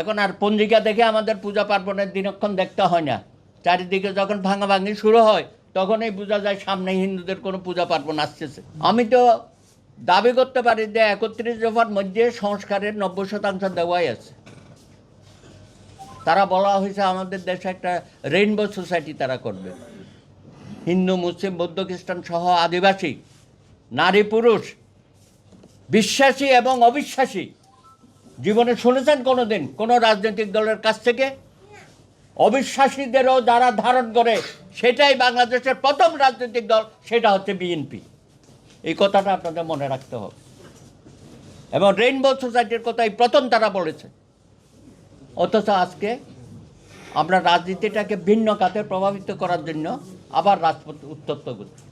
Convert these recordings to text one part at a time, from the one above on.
এখন আর পঞ্জিকা দেখে আমাদের পূজা পার্বণের দিনক্ষণ দেখতে হয় না। চারিদিকে যখন ভাঙাভাঙি শুরু হয় তখনই বোঝা যায় সামনে হিন্দুদের কোনো পূজা পার্বণ আসতেছে। আমি তো দাবি করতে পারি যে ৩১ দফার মধ্যে সংস্কারের ৯০% দেওয়াই আছে। তারা বলা হয়েছে আমাদের দেশে একটা রেইনবো সোসাইটি তারা করবে। হিন্দু, মুসলিম, বৌদ্ধ, খ্রিস্টান সহ আদিবাসী, নারী, পুরুষ, বিশ্বাসী এবং অবিশ্বাসী। জীবনে শুনেছেন কোনো দিন কোনো রাজনৈতিক দলের কাছ থেকে? অবিশ্বাসীদেরও যারা ধারণ করে সেটাই বাংলাদেশের প্রথম রাজনৈতিক দল, সেটা হচ্ছে বিএনপি। এই কথাটা আপনাদের মনে রাখতে হবে। এবং রেইনবো সোসাইটির কথাই প্রথম তারা বলেছে। অথচ আজকে আমরা রাজনীতিটাকে ভিন্ন খাতে প্রভাবিত করার জন্য আবার রাজপথ উত্তপ্ত করছি।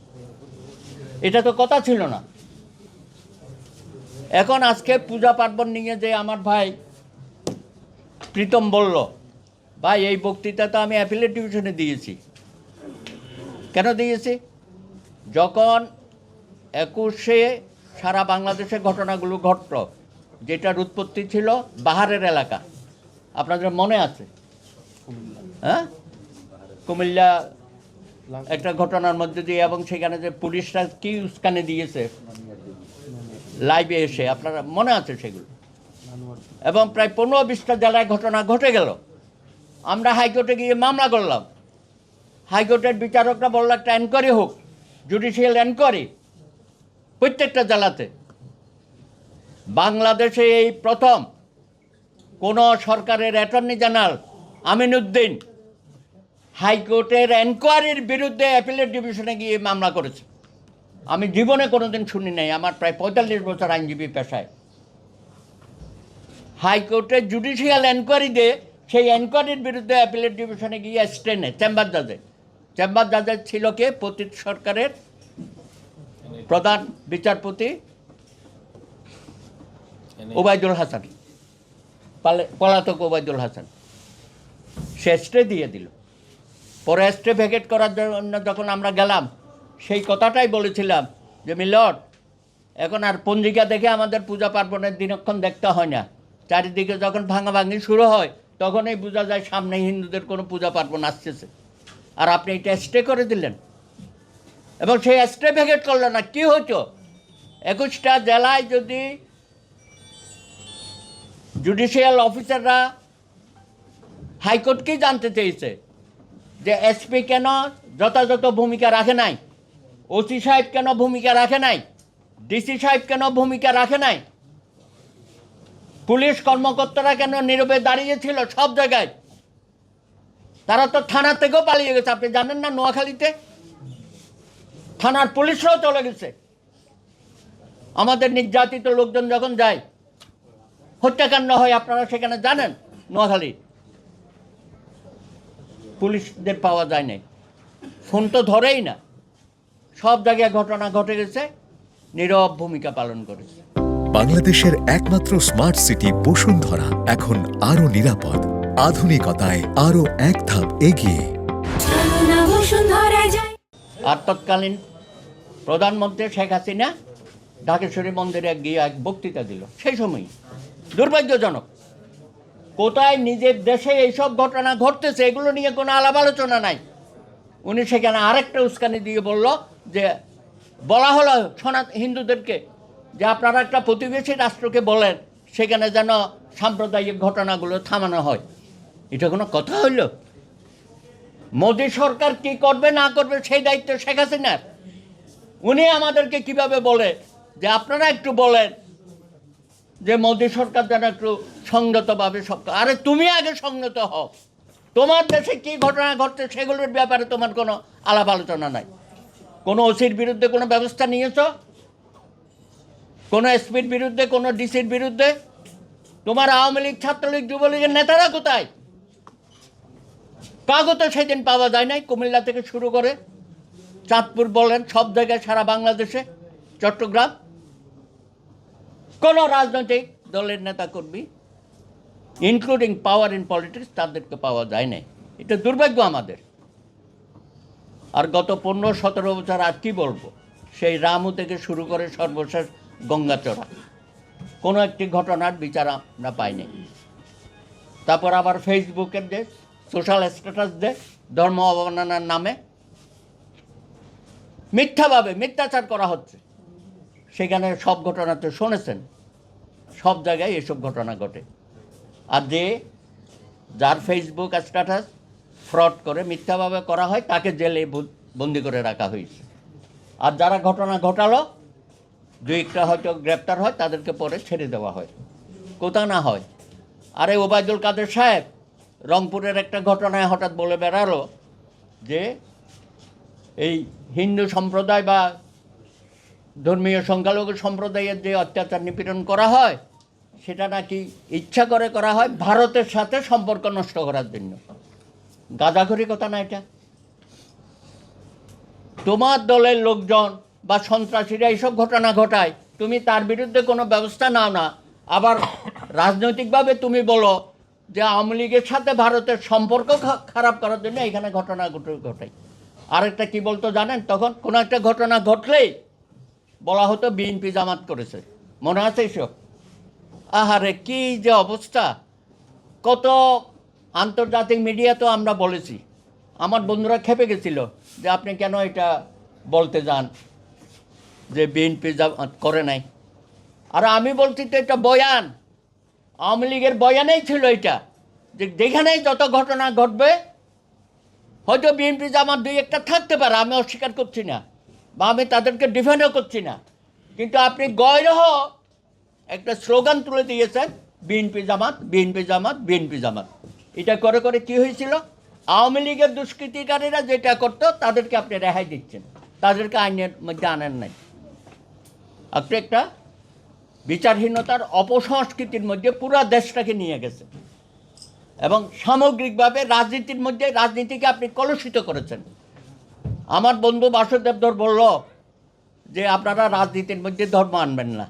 এটা তো কথা ছিল না। এখন আজকে পূজা পার্বণ নিয়ে যে আমার ভাই প্রীতম বলল, ভাই এই বক্তৃতা তো আমি অ্যাপিলেট ডিভিশনে দিয়েছি। কেন দিয়েছি? যখন ২১-এ সারা বাংলাদেশে ঘটনাগুলো ঘটল, যেটার উৎপত্তি ছিল বাহারের এলাকা, আপনাদের মনে আছে? হ্যাঁ, কুমিল্লা একটা ঘটনার মধ্যে দিয়ে, এবং সেখানে যে পুলিশরা কি উস্কানি দিয়েছে লাইভে এসে, আপনারা মনে আছে সেগুলো? এবং প্রায় ১৫-২০টা জেলায় ঘটনা ঘটে গেল। আমরা হাইকোর্টে গিয়ে মামলা করলাম। হাইকোর্টের বিচারকরা বলল একটা এনকোয়ারি হোক, জুডিশিয়াল এনকোয়ারি প্রত্যেকটা জেলাতে। বাংলাদেশে এই প্রথম কোনো সরকারের অ্যাটর্নি জেনারেল আমিনউদ্দিন হাইকোর্টের এনকোয়ারির বিরুদ্ধে অ্যাপিলেট ডিভিশনে গিয়ে মামলা করেছে। আমি জীবনে কোনোদিন শুনি নাই, আমার প্রায় ৪৫ বছর আইনজীবী পেশায়। হাইকোর্টের জুডিশিয়াল এনকোয়ারি দিয়ে সেই এনকোয়ারির বিরুদ্ধে অ্যাপিলেট ডিভিশনে গিয়ে স্টেনে চেম্বার জাজের ছিল কে? পতিত সরকারের প্রধান বিচারপতি ওবায়দুল হাসান, পলাতক ওবায়দুল হাসান। সে স্টে দিয়ে দিল। পরে স্টে ভ্যাকেট করার জন্য যখন আমরা গেলাম, সেই কথাটাই বলেছিলাম যে মিলট, এখন আর পঞ্জিকা দেখে আমাদের পূজা পার্বণের দিনক্ষণ দেখতে হয় না। চারিদিকে যখন ভাঙাভাঙি শুরু হয় তখনই বোঝা যায় সামনে হিন্দুদের কোনো পূজা পার্বণ আসতেছে। আর আপনি এটা স্টে করে দিলেন, এবং সেই স্টে ভ্যাকেট করলেন না। কী হতো? ২১টা জেলায় যদি জুডিশিয়াল অফিসাররা হাইকোর্টকেই জানতে চেয়েছে যে এসপি কেন যথাযথ ভূমিকা রাখে নাই, ওসি সাহেব কেন ভূমিকা রাখে নাই, ডিসি সাহেব কেন ভূমিকা রাখে নাই, পুলিশ কর্মকর্তারা কেন নীরবে দাঁড়িয়েছিল সব জায়গায়? তারা তো থানা থেকেও পালিয়ে গেছে। আপনি জানেন না, নোয়াখালীতে থানার পুলিশরাও চলে গেছে। আমাদের নির্যাতিত লোকজন যখন যায়, হত্যাকাণ্ড হয়, আপনারা সেখানে জানেন, নোয়াখালী পুলিশদের পাওয়া যায় নাই, ফোন তো ধরেই না। সব জায়গায় ঘটনা ঘটে গেছে, নীরব ভূমিকা পালন করেছে। বাংলাদেশের একমাত্র স্মার্ট সিটি বসুন্ধরা এখন আরো নিরাপদ, আধুনিকতায় আরো এক ধাপ এগিয়ে। আর তৎকালীন প্রধানমন্ত্রী শেখ হাসিনা ঢাকেশ্বরী মন্দিরে গিয়ে এক বক্তৃতা দিল। সেই সময় দুর্ভাগ্যজনক, কোথায় নিজের দেশে এইসব ঘটনা ঘটতেছে এগুলো নিয়ে কোনো আলাপ আলোচনা নাই। উনি সেখানে আরেকটা উস্কানি দিয়ে বলল যে, বলা হলো হিন্দুদেরকে যে আপনারা একটা প্রতিবেশী রাষ্ট্রকে বলেন সেখানে যেন সাম্প্রদায়িক ঘটনাগুলো থামানো হয়। এটা কোনো কথা হইল? মোদী সরকার কি করবে না করবে সেই দায়িত্ব শেখ হাসিনার। উনি আমাদেরকে কিভাবে বলে যে আপনারা একটু বলেন যে মোদী সরকার যেন একটু সংযতভাবে সব। আরে তুমি আগে সংযত হও। তোমার দেশে কী ঘটনা ঘটছে সেগুলোর ব্যাপারে তোমার কোনো আলাপ আলোচনা নাই। কোনো ওসির বিরুদ্ধে কোনো ব্যবস্থা নিয়েছ? কোনো এসপির বিরুদ্ধে, কোনো ডিসির বিরুদ্ধে? তোমার আওয়ামী লীগ, ছাত্রলীগ, যুবলীগের নেতারা কোথায়? কাগজে সেদিন পাওয়া যায় নাই। কুমিল্লা থেকে শুরু করে চাঁদপুর বলেন, সব জায়গায়, সারা বাংলাদেশে, চট্টগ্রাম, কোনো রাজনৈতিক দলের নেতাকর্মী ইনক্লুডিং পাওয়ার ইন পলিটিক্স তাদেরকে পাওয়া যায় নাই। এটা দুর্ভাগ্য আমাদের। আর গত 15-17 বছর আর কি বলবো, সেই রামু থেকে শুরু করে সর্বশেষ গঙ্গাচড়া কোনো একটি ঘটনার বিচার আমরা পাইনি। তারপর আবার ফেসবুকের যে সোশ্যাল স্ট্যাটাস দেয় ধর্ম অবমাননার নামে মিথ্যাভাবে মিথ্যাচার করা হচ্ছে। সেখানে সব ঘটনা তো শুনেছেন, সব জায়গায় এসব ঘটনা ঘটে। আর যার ফেসবুক স্ট্যাটাস ফ্রড করে মিথ্যাভাবে করা হয় তাকে জেলে বন্দি করে রাখা হয়েছে। আর যারা ঘটনা ঘটালো দুই একটা হয়তো গ্রেপ্তার হয়, তাদেরকে পরে ছেড়ে দেওয়া হয়, কোথা না হয়। আরে ওবায়দুল কাদের সাহেব রংপুরের একটা ঘটনায় হঠাৎ বলে বেড়ালো যে এই হিন্দু সম্প্রদায় বা ধর্মীয় সংখ্যালঘু সম্প্রদায়ের যে অত্যাচার নিপীড়ন করা হয় সেটা নাকি ইচ্ছা করে করা হয় ভারতের সাথে সম্পর্ক নষ্ট করার জন্য। গাঁজাখড়ি কথা না এটা? তোমার দলের লোকজন বা সন্ত্রাসীরা এইসব ঘটনা ঘটায়, তুমি তার বিরুদ্ধে কোনো ব্যবস্থা নাও না, আবার রাজনৈতিকভাবে তুমি বলো যে আওয়ামী লীগের সাথে ভারতের সম্পর্ক খারাপ করার জন্য এখানে ঘটনা ঘটাই। আরেকটা কি বলতো জানেন? তখন কোনো একটা ঘটনা ঘটলেই বলা হতো বিএনপি জামাত করেছে, মনে আছে এইসব? আহারে কি যে অবস্থা! কত আন্তর্জাতিক মিডিয়া তো আমরা বলেছি, আমার বন্ধুরা খেপে গেছিল যে আপনি কেন এটা বলতে যান যে বিএনপি জামাত করে নাই। আর আমি বলছি তো এটা বয়ান, আওয়ামী লীগের বয়ানেই ছিল এটা, যে যেখানেই যত ঘটনা ঘটবে হয়তো বিএনপি জামাত দুই একটা থাকতে পারে, আমি অস্বীকার করছি না বা আমি তাদেরকে ডিফেন্ডও করছি না, কিন্তু আপনি গয়রহ একটা স্লোগান তুলে দিয়েছেন বিএনপি জামাত বিএনপি জামাত বিএনপি জামাত। এটা করে করে কি হয়েছিল? আওয়ামী লীগের দুষ্কৃতিকারীরা যেটা করতো তাদেরকে আপনি রেহাই দিচ্ছেন, তাদেরকে আইনের মধ্যে আনেন নাই। আপনি একটা বিচারহীনতার অপসংস্কৃতির মধ্যে পুরো দেশটাকে নিয়ে গেছে এবং সামগ্রিকভাবে রাজনীতির মধ্যে রাজনীতিকে আপনি কলুষিত করেছেন। আমার বন্ধু বাসুদেব ধর বলল যে আপনারা রাজনীতির মধ্যে ধর্ম আনবেন না।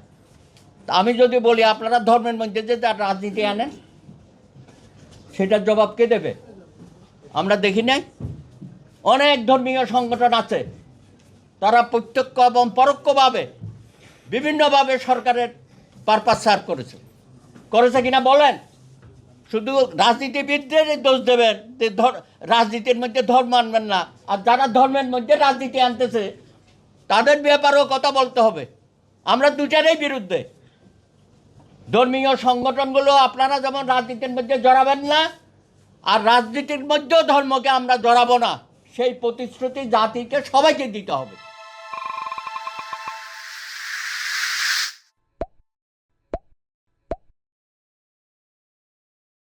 আমি যদি বলি আপনারা ধর্মের মধ্যে যে রাজনীতি আনেন, সেটার জবাব কে দেবে? আমরা দেখি নাই অনেক ধর্মীয় সংগঠন আছে, তারা প্রত্যক্ষ এবং পরোক্ষভাবে বিভিন্নভাবে সরকারের পারপাস সার্ভ করেছে কিনা বলেন? শুধু রাজনীতিবিদদের দোষ দেবেন যে রাজনীতির মধ্যে ধর্ম আনবেন না, আর যারা ধর্মের মধ্যে রাজনীতি আনতেছে তাদের ব্যাপারেও কথা বলতে হবে। আমরা দুটারই বিরুদ্ধে। ধর্মীয় সংগঠনগুলো আপনারা যেমন রাজনীতির মধ্যে জড়াবেন না, আর রাজনীতির মধ্যেও ধর্মকে আমরা জড়াবো না, সেই প্রতিশ্রুতি জাতিকে সবাইকে দিতে হবে।